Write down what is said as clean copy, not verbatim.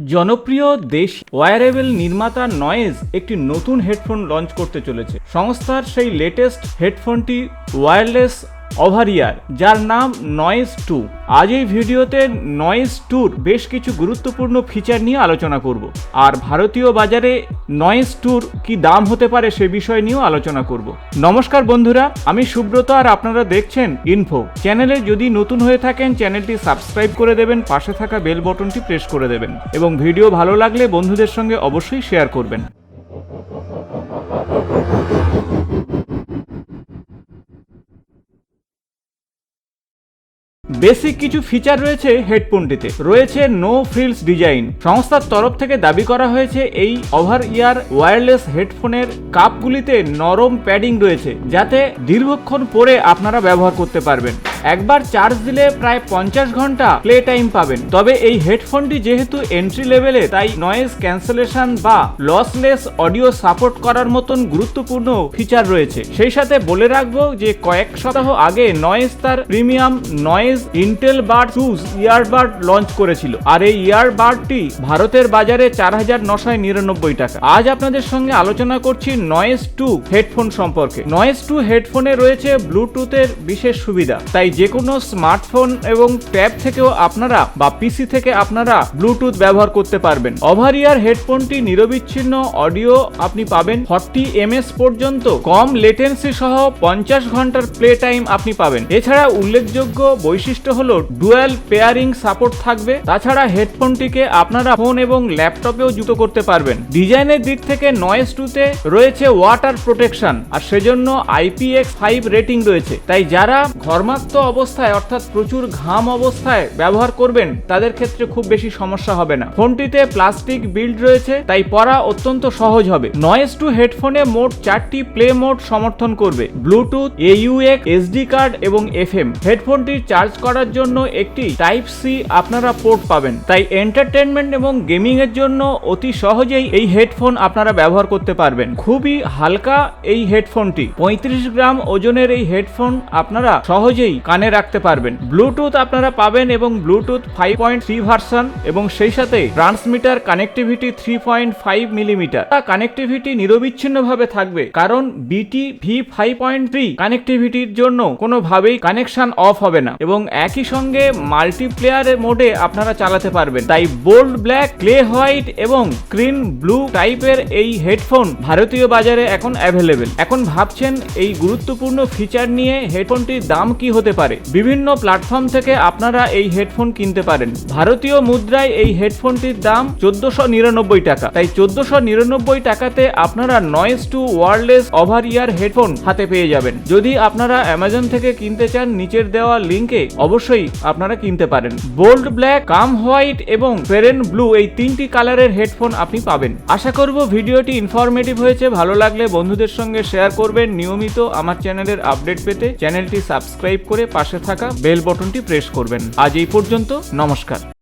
জনপ্রিয় দেশ ওয়্যারেবল নির্মাতা নয়েজ একটি নতুন হেডফোন লঞ্চ করতে চলেছে। সংস্থার সেই লেটেস্ট হেডফোনটি ওয়্যারলেস ওভার ইয়ার, যার নাম নয়েজ 2। আজ এই ভিডিওতে নয়েজ 2-র বেশ কিছু গুরুত্বপূর্ণ ফিচার নিয়ে আলোচনা করব, আর ভারতীয় বাজারে নয়েজ 2-র কি দাম হতে পারে সে বিষয় নিয়েও আলোচনা করব। নমস্কার বন্ধুরা, আমি সুব্রত আর আপনারা দেখছেন ইনফো। চ্যানেলে যদি নতুন হয়ে থাকেন চ্যানেলটি সাবস্ক্রাইব করে দেবেন, পাশে থাকা বেল বটনটি প্রেস করে দেবেন এবং ভিডিও ভালো লাগলে বন্ধুদের সঙ্গে অবশ্যই শেয়ার করবেন। বেসিক কিছু ফিচার রয়েছে হেডফোনটিতে। রয়েছে নো ফ্রিলস ডিজাইন। সংস্থার তরফ থেকে দাবি করা হয়েছে এই ওভার ইয়ার ওয়্যারলেস হেডফোনের কাপগুলিতে নরম প্যাডিং রয়েছে, যাতে দীর্ঘক্ষণ পরে আপনারা ব্যবহার করতে পারবেন। একবার চার্জ দিলে প্রায় 50 ঘন্টা প্লে টাইম পাবেন। তবে এই হেডফোনটি যেহেতু এন্ট্রি লেভেলে, তাই নয়েজ ক্যান্সেলেশন বা লসলেস অডিও সাপোর্ট করার মতন গুরুত্বপূর্ণ ফিচার রয়েছে। সেই সাথে বলে রাখবো যে কয়েক সপ্তাহ আগে নয়েজ তার premium Noise Intel bud 2 earbud launch করেছিল, আর এই ইয়ারবাডটি ভারতের বাজারে 4999 টাকা। আজ আপনাদের সঙ্গে আলোচনা করছি নয়েজ 2 হেডফোন সম্পর্কে। নয়েজ 2 হেডফোনে রয়েছে ব্লুটুথের বিশেষ সুবিধা, তাই যে কোনো স্মার্টফোন এবং ট্যাব থেকেও আপনারা বা পিসি থেকে আপনারা ব্লুটুথ ব্যবহার করতে পারবেন। ওভার ইয়ার হেডফোনটি নিরবিচ্ছিন্ন অডিও আপনি পাবেন 40 ms পর্যন্ত, কম লেটেন্সি সহ 50 ঘন্টার প্লে টাইম আপনি পাবেন। এছাড়া উল্লেখযোগ্য বৈশিষ্ট্য হলো ডুয়াল পেয়ারিং সাপোর্ট থাকবে। তাছাড়া হেডফোনটিকে আপনারা ফোন এবং ল্যাপটপেও যুক্ত করতে পারবেন। ডিজাইনের দিক থেকে নয়েজ 2-তে রয়েছে ওয়াটার প্রোটেকশন, আর সেজন্য IPX5 রেটিং রয়েছে। তাই যারা ঘর্মাক্ত অবস্থায় অর্থাৎ প্রচুর ঘাম অবস্থায় ব্যবহার করবেন তাদের ক্ষেত্রে খুব বেশি সমস্যা হবে না। ফোনটিতে প্লাস্টিক বিল্ড রয়েছে, তাই পরা অত্যন্ত সহজ হবে। নয়েজ 2 হেডফোনে মোট 4টি প্লে মোড সমর্থন করবে: ব্লুটুথ, AUX, SD কার্ড এবং FM। হেডফোনটি চার্জ করার জন্য একটি টাইপ সি আপনারা পোর্ট পাবেন, তাই এন্টারটেনমেন্ট এবং গেমিং এর জন্য অতি সহজেই এই হেডফোন আপনারা ব্যবহার করতে পারবেন। খুবই হালকা এই হেডফোনটি, 35 গ্রাম ওজনের এই হেডফোন আপনারা সহজেই কানে রাখতে পারবেন। ব্লুটুথ আপনারা পাবেন এবং ব্লুটুথ 5.3 ভার্সন, এবং সেই সাথে ট্রান্সমিটার কানেক্টিভিটি 3.5 মিলিমিটার। কানেক্টিভিটি নিরবিচ্ছিন্নভাবে থাকবে, কারণ BT V5.3 কানেক্টিভিটির জন্য কোনোভাবেই কানেকশন অফ হবে না, এবং একই সঙ্গে মাল্টিপ্লেয়ার মোডে আপনারা চালাতে পারবেন। তাই বোল্ড ব্ল্যাক, ক্লে হোয়াইট এবং স্ক্রিন ব্লু টাইপের এই হেডফোন ভারতীয় বাজারে এখন অ্যাভেলেবেল। এখন ভাবছেন এই গুরুত্বপূর্ণ ফিচার নিয়ে হেডফোনটির দাম কি হতে পারে। বিভিন্ন প্ল্যাটফর্ম থেকে আপনারা এই হেডফোন কিনতে পারেন। ভারতীয় মুদ্রায় এই হেডফোনটির দাম 1499 টাকা। তাই 1499 টাকাতে আপনারা নয়েজ 2 ওয়্যারলেস ওভার ইয়ার হেডফোন হাতে পেয়ে যাবেন। যদি আপনারা অ্যামাজন থেকে কিনতে চান, নিচের দেওয়া লিঙ্কে অবশ্যই আপনারা কিনতে পারেন। বোল্ড ব্ল্যাক, কাম হোয়াইট এবং ফেরেন ব্লু, এই 3টি কালারের হেডফোন আপনি পাবেন। আশা করব ভিডিওটি ইনফরমেটিভ হয়েছে। ভালো লাগলে বন্ধুদের সঙ্গে শেয়ার করবেন। নিয়মিত আমার চ্যানেলের আপডেট পেতে চ্যানেলটি সাবস্ক্রাইব করে পাশে থাকা বেল বটনটি প্রেস করবেন। আজ এই পর্যন্ত, নমস্কার।